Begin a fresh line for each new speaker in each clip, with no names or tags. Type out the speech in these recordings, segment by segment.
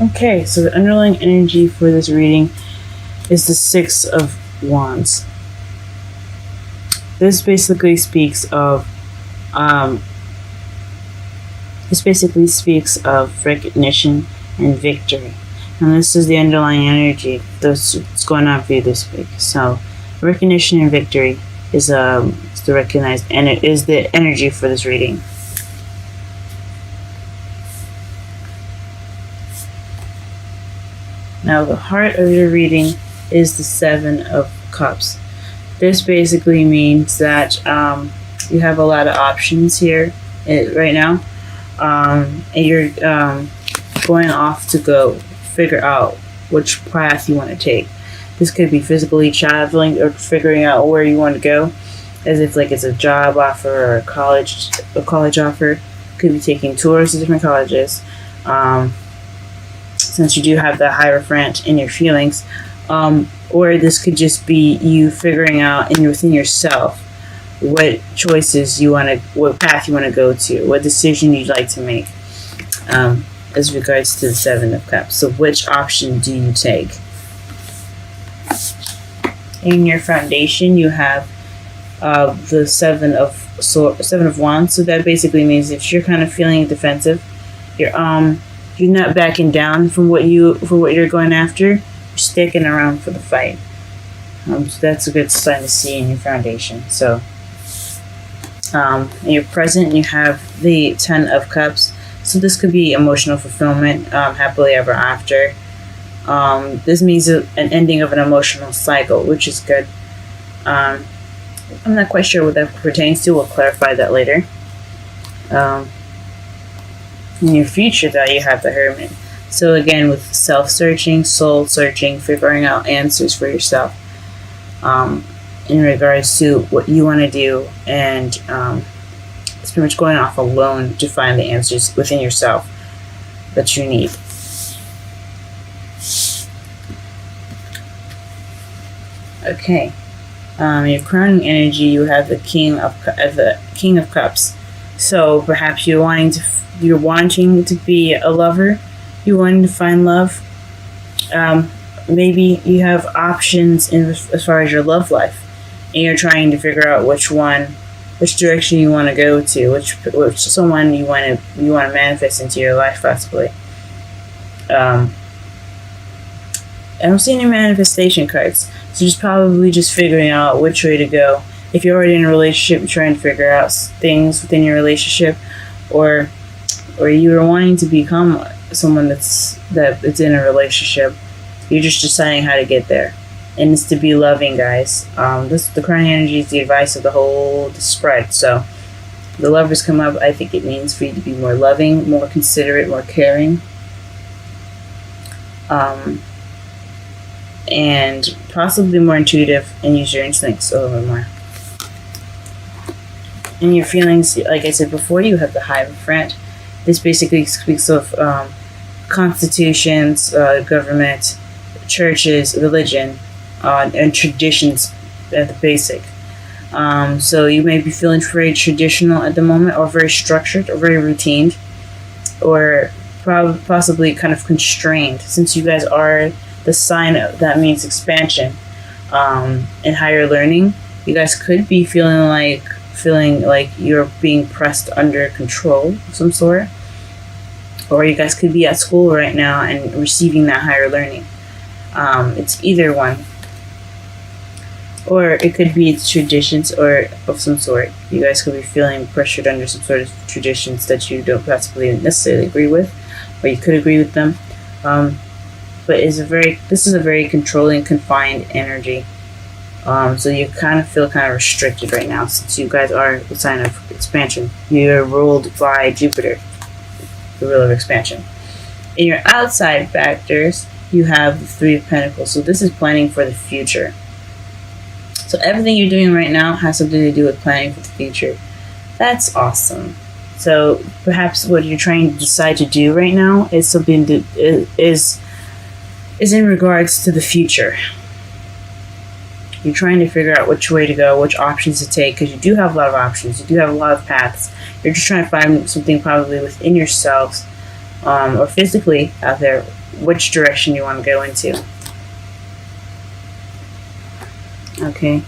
Okay, so the underlying energy for this reading is the Six of Wands. This basically speaks of recognition and victory. And this is the underlying energy that's going on for you this week. So recognition and victory is the recognized, and it is the energy for this reading. Now the heart of your reading is the Seven of Cups. This basically means that you have a lot of options here right now, and you're going off to go figure out which path you want to take. This could be physically traveling or figuring out where you want to go, as if like it's a job offer or a college offer. Could be taking tours to different colleges, since you do have the Hierophant in your feelings, or this could just be you figuring out within yourself what choices you want to, what path you want to go to, what decision you'd like to make, as regards to the Seven of Cups. So which option do you take? In your foundation, you have the Seven of Wands. So that basically means if you're kind of feeling defensive, you're not backing down from what you're going after. You're sticking around for the fight. So that's a good sign to see in your foundation. So in your present, you have the Ten of Cups. So this could be emotional fulfillment, happily ever after. This means an ending of an emotional cycle, which is good. I'm not quite sure what that pertains to. We'll clarify that later. In your future, though, you have the Hermit. So again, with self-searching, soul-searching, figuring out answers for yourself in regards to what you want to do, and it's pretty much going off alone to find the answers within yourself that you need. Okay, your crowning energy, you have the King of Cups. So perhaps you're wanting to be a lover. You're wanting to find love. Maybe you have options as far as your love life, and you're trying to figure out which direction you want to go to, which someone you want to manifest into your life, possibly. I don't see any manifestation cards, so just probably just figuring out which way to go. If you're already in a relationship, you're trying to figure out things within your relationship, or you're wanting to become someone that's in a relationship. You're just deciding how to get there, and it's to be loving, guys. The crowning energy is the advice of the spread. So the Lovers come up. I think it means for you to be more loving, more considerate, more caring, and possibly more intuitive, and use your instincts a little bit more. In your feelings, like I said before, you have the Hierophant. This basically speaks of constitutions, government, churches, religion, and traditions at the basic. So you may be feeling very traditional at the moment, or very structured, or very routine, or possibly kind of constrained, since you guys are the sign that means expansion and higher learning. You guys could be feeling like you're being pressed under control of some sort, or you guys could be at school right now and receiving that higher learning. It's either one, or it could be traditions or of some sort. You guys could be feeling pressured under some sort of traditions that you don't possibly necessarily agree with, or you could agree with them. But this is a very controlling, confined energy. So you kind of feel kind of restricted right now, since you guys are the sign of expansion. You're ruled by Jupiter, the ruler of expansion. In your outside factors, you have the Three of Pentacles. So this is planning for the future. So everything you're doing right now has something to do with planning for the future. That's awesome. So perhaps what you're trying to decide to do right now is something that is in regards to the future. You're trying to figure out which way to go, which options to take, because you do have a lot of options. You do have a lot of paths. You're just trying to find something probably within yourselves, or physically out there, which direction you want to go into. Okay.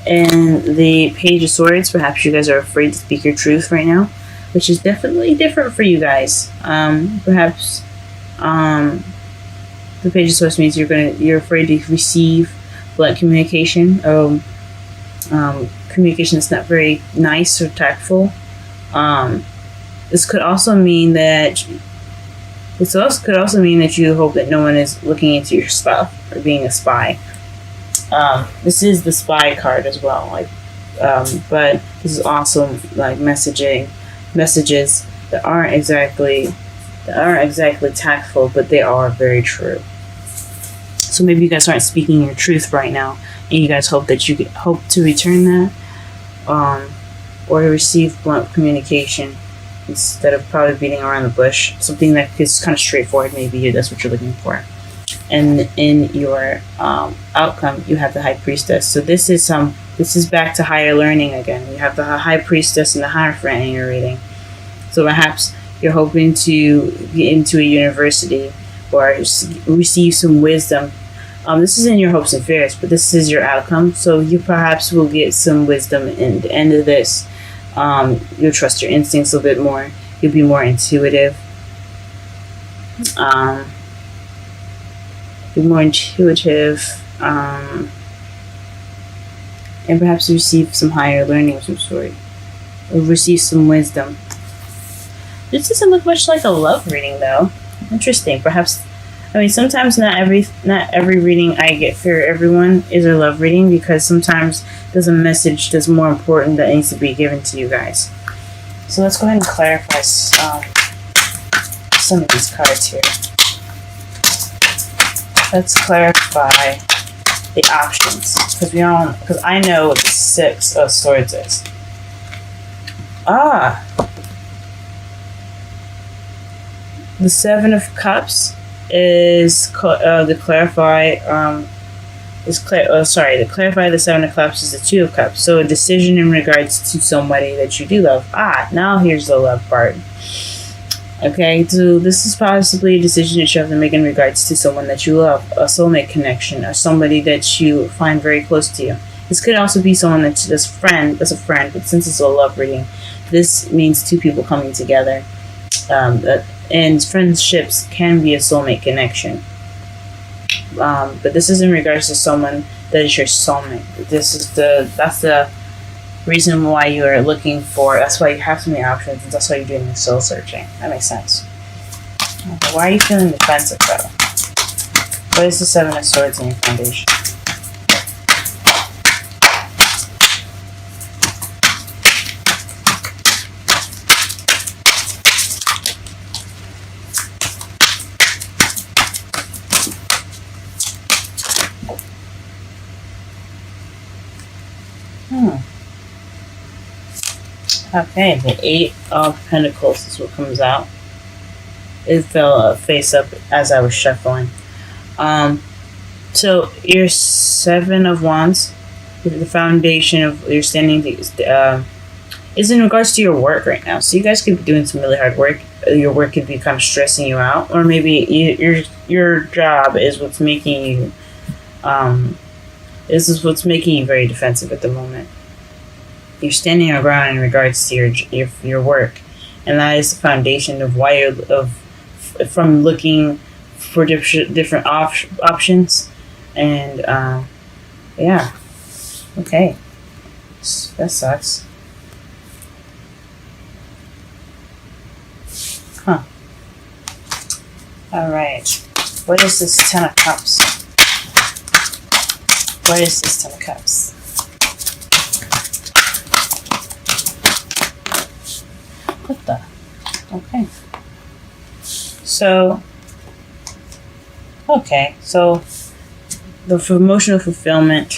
And the Page of Swords, perhaps you guys are afraid to speak your truth right now, which is definitely different for you guys. Perhaps the Page of Swords means you're afraid to receive blunt communication. Communication that's not very nice or tactful. This could also mean that you hope that no one is looking into your stuff or being a spy. This is the spy card as well, but this is also like messages that aren't exactly tactful, but they are very true. So maybe you guys aren't speaking your truth right now, and you guys hope to return that, or to receive blunt communication instead of probably beating around the bush. Something that is kind of straightforward. Maybe that's what you're looking for. And in your outcome, you have the High Priestess. So this is back to higher learning again. You have the High Priestess and the Hierophant in your reading. So perhaps you're hoping to get into a university or receive some wisdom. This isn't your hopes and fears, but this is your outcome. So you perhaps will get some wisdom in the end of this. You'll trust your instincts a bit more. You'll be more intuitive. And perhaps receive some higher learning of some sort, or receive some wisdom. This doesn't look much like a love reading, though. Interesting. Perhaps, sometimes not every reading I get for everyone is a love reading, because sometimes there's a message that's more important that needs to be given to you guys. So let's go ahead and clarify some of these cards here. Let's clarify the options, because I know what the Six of Swords is. The Seven of Cups is to clarify the Seven of Cups is the Two of Cups. So a decision in regards to somebody that you do love. Now here's the love part. Okay, so this is possibly a decision that you have to make in regards to someone that you love, a soulmate connection, or somebody that you find very close to you. This could also be someone that's a friend, but since it's a love reading, this means two people coming together. And friendships can be a soulmate connection. But this is in regards to someone that is your soulmate. That's the reason why you are looking for. That's why you have so many options, and that's why you're doing your soul searching. That makes sense. Okay, why are you feeling defensive, though? What is the Seven of Swords in your foundation? Okay, the Eight of Pentacles is what comes out. It fell face up as I was shuffling. So your Seven of Wands, the foundation of your standing is in regards to your work right now. So you guys could be doing some really hard work. Your work could be kind of stressing you out, or maybe your job is what's making you very defensive at the moment. You're standing your ground in regards to your work, and that is the foundation of why from looking for different options, and yeah, okay, that sucks. All right, what is this Ten of Cups? What is this Ten of Cups? What the? Okay. So the emotional fulfillment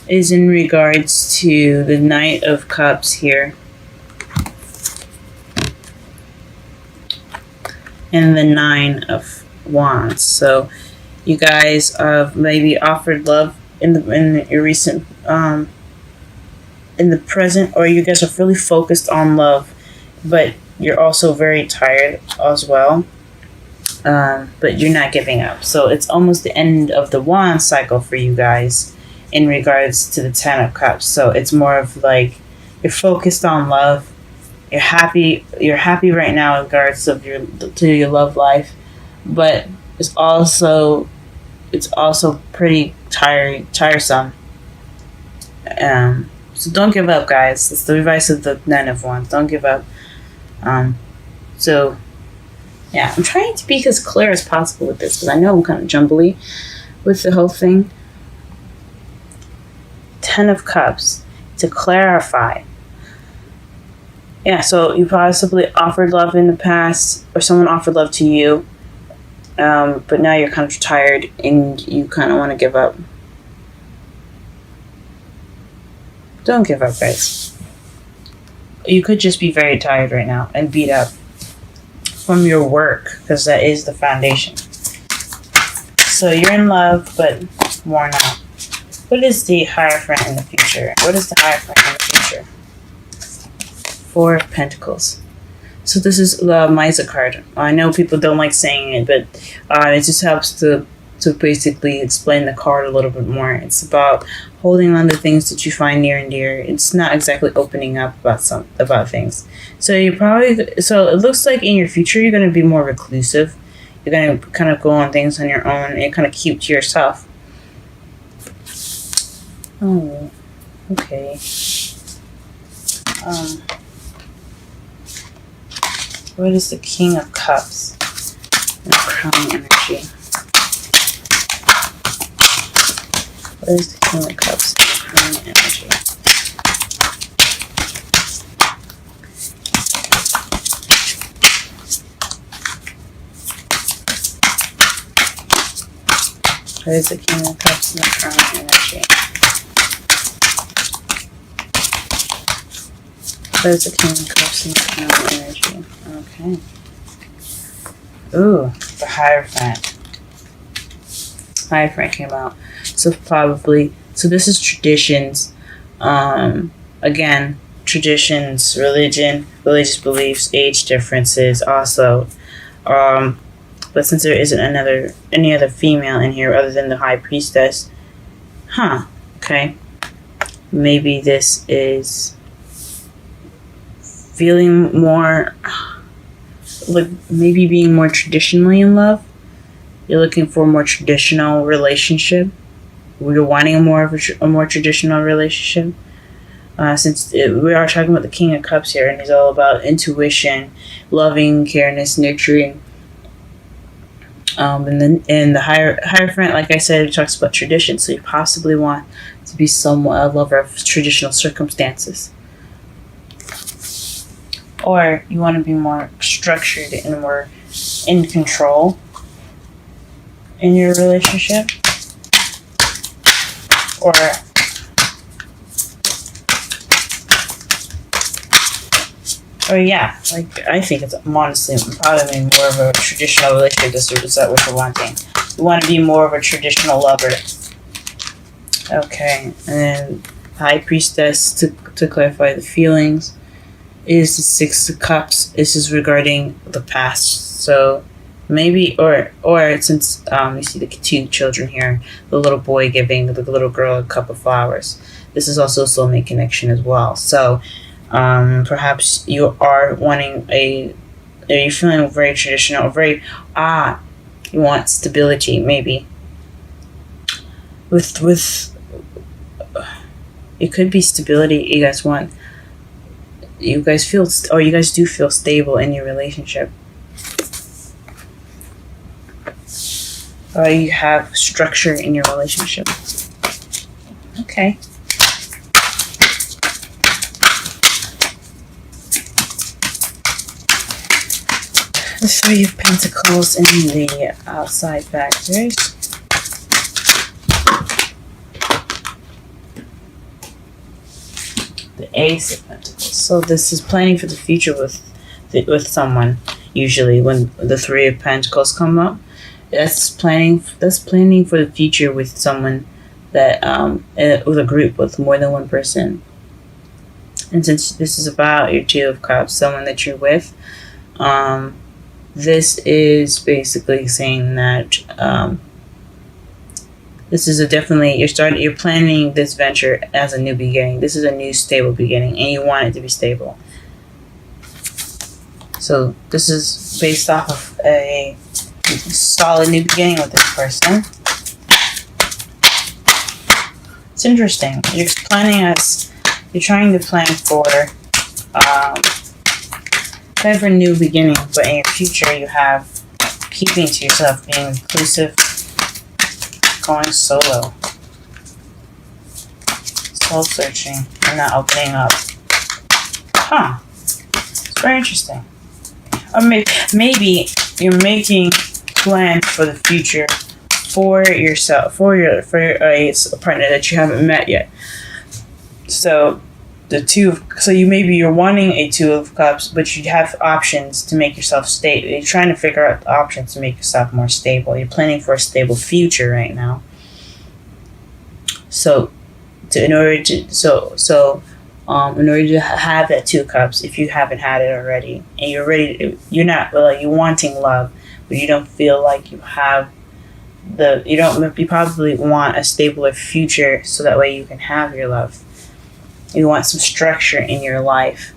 is in regards to the Knight of Cups here. And the Nine of Wands. So you guys have maybe offered love in your recent in the present, or you guys are really focused on love, but you're also very tired as well. but you're not giving up. So it's almost the end of the wand cycle for you guys in regards to the Ten of Cups. So it's more of like you're focused on love. You're happy. You're happy right now in regards of your love life, but it's also pretty tiresome. So don't give up, guys. It's the advice of the Nine of Wands. Don't give up. So yeah, I'm trying to be as clear as possible with this because I know I'm kind of jumbly with the whole thing. Ten of Cups, to clarify. Yeah, so you possibly offered love in the past, or someone offered love to you, but now you're kind of tired and you kind of want to give up. Don't give up, guys. You could just be very tired right now and beat up from your work, because that is the foundation. So you're in love, but worn out. What is the Hierophant in the future? What is the Hierophant in the future? Four of Pentacles. So this is the Miser card. I know people don't like saying it, but it just helps to basically explain the card a little bit more. It's about holding on to things that you find near and dear. It's not exactly opening up about things. So it looks like in your future you're going to be more reclusive. You're going to kind of go on things on your own and kind of keep to yourself. Oh, okay. What is the King of Cups? And Crown energy. What is the King of Cups and Crown energy? What is the King of Cups and the Crown energy? What is the King of Cups and the Crown energy? Okay. Ooh, the Hierophant. Hierophant came out. So this is traditions. Again, traditions, religious beliefs, age differences also. But since there isn't any other female in here other than the High Priestess, okay. Maybe this is feeling more, like maybe being more traditionally in love. You're looking for a more traditional relationship. You're wanting a more traditional relationship. We are talking about the King of Cups here, and he's all about intuition, loving, careness, nurturing. And the Hierophant, like I said, it talks about tradition. So you possibly want to be somewhat a lover of traditional circumstances. Or you want to be more structured and more in control in your relationship. Or yeah, like I think it's honestly probably more of a traditional relationship. Is that what you're wanting? You want to be more of a traditional lover. Okay, and then High Priestess, to clarify the feelings, is the Six of Cups. This is regarding the past. So maybe, or since you see the two children here, the little boy giving the little girl a cup of flowers. This is also a soulmate connection as well. So perhaps you are wanting are you feeling very traditional, you want stability, maybe. With it could be stability you guys want. You guys do feel stable in your relationship. Or you have structure in your relationship. Okay. The Three of Pentacles in the outside factors. The Ace of Pentacles. So this is planning for the future with someone. Usually, when the Three of Pentacles come up, that's planning for the future with someone that with a group with more than one person. And since this is about your Two of Cups, someone that you're with, this is basically saying that this is you're planning this venture as a new beginning. This is a new stable beginning, and you want it to be stable. So this is based off of a solid new beginning with this person. It's interesting. You're trying to plan for new beginning, but in your future you have keeping to yourself, being inclusive, going solo, soul searching, and not opening up. It's very interesting. Or maybe you're making plans for the future for yourself, for a partner that you haven't met yet. So you're wanting a Two of Cups, but you have options to make yourself stable. You're trying to figure out the options to make yourself more stable. You're planning for a stable future right now. So, in order to have that Two of Cups, if you haven't had it already, and you're wanting love, but you don't feel like you have you probably want a stabler future, so that way you can have your love. You want some structure in your life,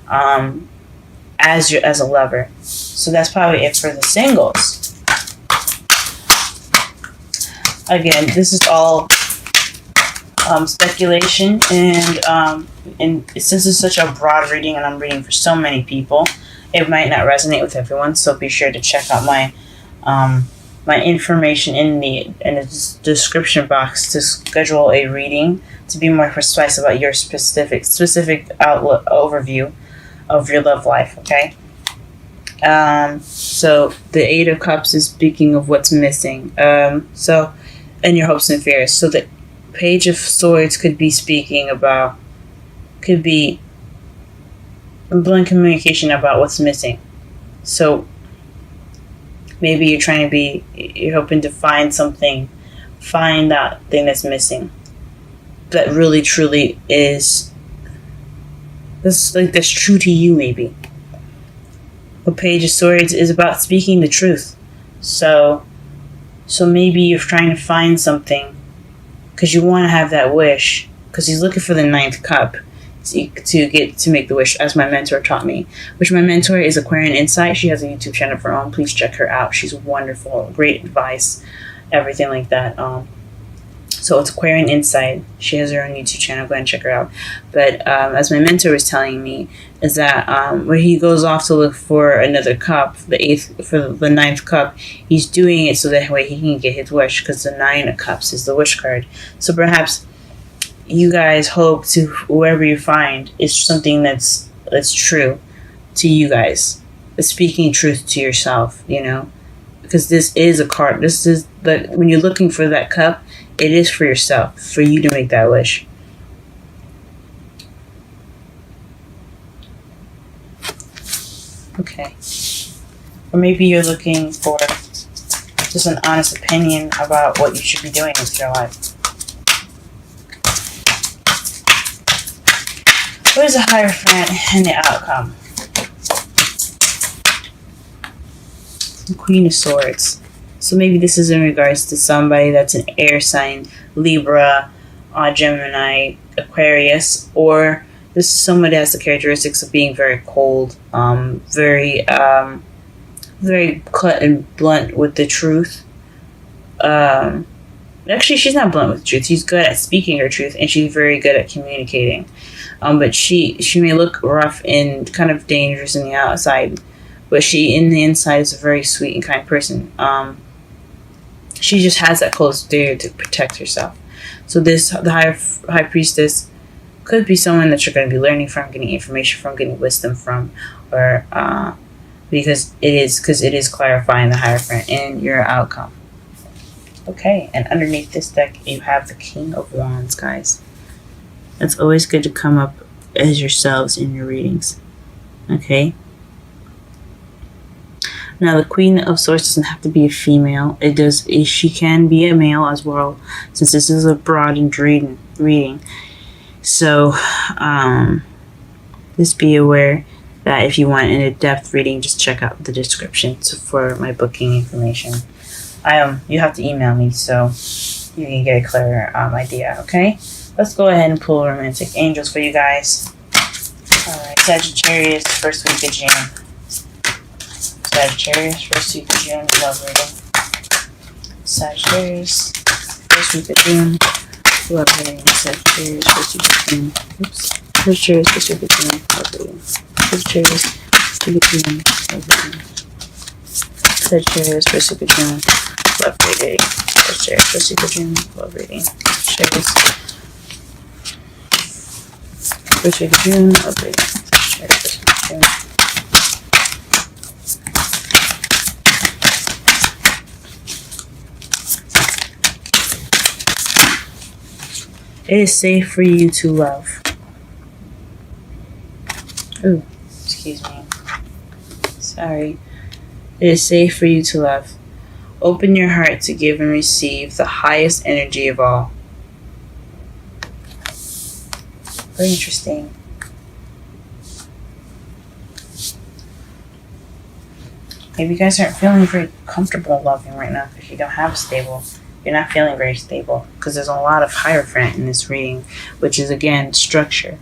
as a lover. So that's probably it for the singles. Again, this is all speculation, and since it's such a broad reading, and I'm reading for so many people, it might not resonate with everyone. So be sure to check out my information in the description box to schedule a reading to be more precise about your specific outlook overview of your love life. Okay. So the Eight of Cups is speaking of what's missing. And your hopes and fears. So the Page of Swords could be blunt communication about what's missing. So maybe you're hoping to find that thing that's missing, that really truly is that's true to you. Maybe the Page of Swords is about speaking the truth. So maybe you're trying to find something because you want to have that wish, because he's looking for the Ninth Cup to make the wish, as my mentor taught me, which my mentor is Aquarian Insight. She has a YouTube channel of her own. Please check her out. She's wonderful, great advice, everything like that. So it's Aquarian Insight. She has her own YouTube channel. Go ahead and check her out. But as my mentor was telling me, is that where he goes off to look for another cup, the Ninth Cup, he's doing it so that way he can get his wish, because the Nine of Cups is the wish card. So perhaps you guys hope to whoever you find is something that's true to you guys. It's speaking truth to yourself, because this is a card. This is when you're looking for that cup, it is for yourself, for you to make that wish. Okay. Or maybe you're looking for just an honest opinion about what you should be doing with your life. What is the Hierophant and the outcome? The Queen of Swords. So maybe this is in regards to somebody that's an air sign, Libra, Gemini, Aquarius, or this is someone that has the characteristics of being very cold, very cut and blunt with the truth. Actually, she's not blunt with the truth. She's good at speaking her truth, and she's very good at communicating. But she may look rough and kind of dangerous in the outside, but she in the inside is a very sweet and kind person. She just has that close barrier to protect herself. So the high priestess could be someone that you're going to be learning from, getting information from, getting wisdom from, or because it is clarifying the Hierophant and your outcome. Okay, and underneath this deck you have the King of Wands, guys. It's always good to come up as yourselves in your readings. Okay. Now, the Queen of Swords doesn't have to be a female. She can be a male as well, since this is a broadened reading. So, just be aware that if you want an in-depth reading, just check out the description for my booking information. You have to email me so you can get a clearer idea, okay? Let's go ahead and pull romantic angels for you guys. Alright, Sagittarius, first week of June. Sagittarius, first week of June, love reading. Sagittarius, first week of June, love reading. Sagittarius, first week of June. Oops. Sagittarius, first week of June, love reading. Sagittarius, first week of June, love reading. Sagittarius, first week of June, love reading. Sagittarius, first week of June, love reading. Sagittarius, first week of June, love reading. Sagittarius, first week of June. It is safe for you to love. Ooh, excuse me. Sorry. It is safe for you to love. Open your heart to give and receive the highest energy of all. Very interesting. Maybe you guys aren't feeling very comfortable loving right now because you don't have a stable. You're not feeling very stable because there's a lot of Hierophant in this reading, which is again structure.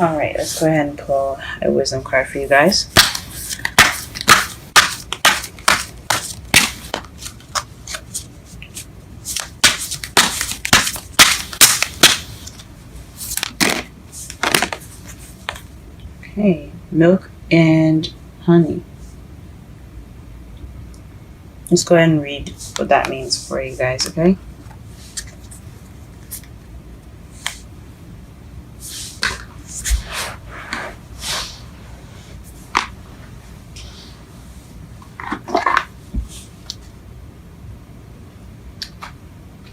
Alright, let's go ahead and pull a wisdom card for you guys. Okay, milk and honey. Let's go ahead and read what that means for you guys, okay?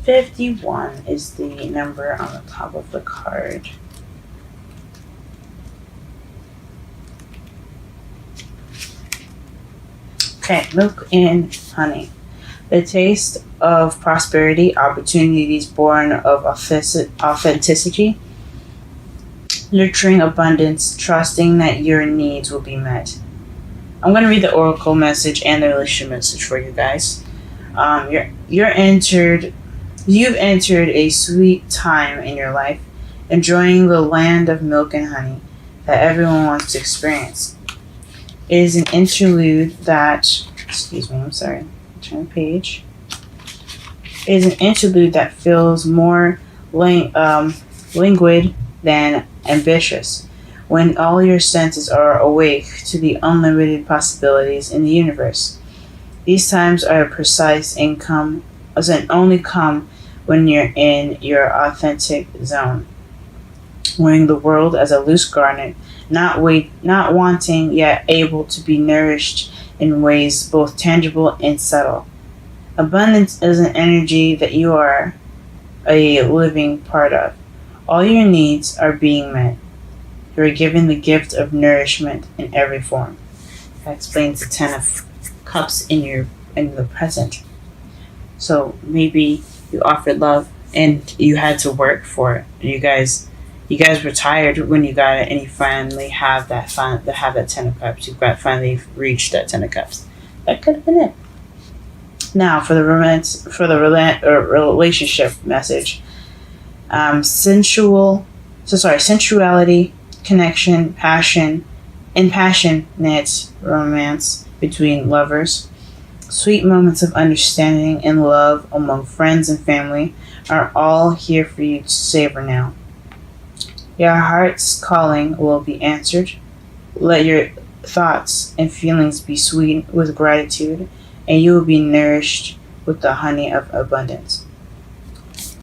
"51 is the number on the top of the card. Okay, milk and honey. The taste of prosperity, opportunities born of authenticity, nurturing abundance, trusting that your needs will be met." I'm going to read the oracle message and the relationship message for you guys. You've entered a sweet time in your life, enjoying the land of milk and honey that everyone wants to experience. It is an interlude that, turn the page. It is an interlude that feels more languid than ambitious, when all your senses are awake to the unlimited possibilities in the universe. These times are precise and only come when you're in your authentic zone, wearing the world as a loose garment, not wanting yet able to be nourished in ways both tangible and subtle. Abundance is an energy that you are a living part of. All your needs are being met. You are given the gift of nourishment in every form. That explains the 10 of Cups in the present. So maybe you offered love and you had to work for it. You guys were tired when you got it, and you finally have that 10 of Cups. You've finally reached that 10 of Cups. That could have been it. Now for the relationship message. Sensuality, connection, passion, and passionate romance between lovers. Sweet moments of understanding and love among friends and family are all here for you to savor now. Your heart's calling will be answered. Let your thoughts and feelings be sweet with gratitude, and you will be nourished with the honey of abundance.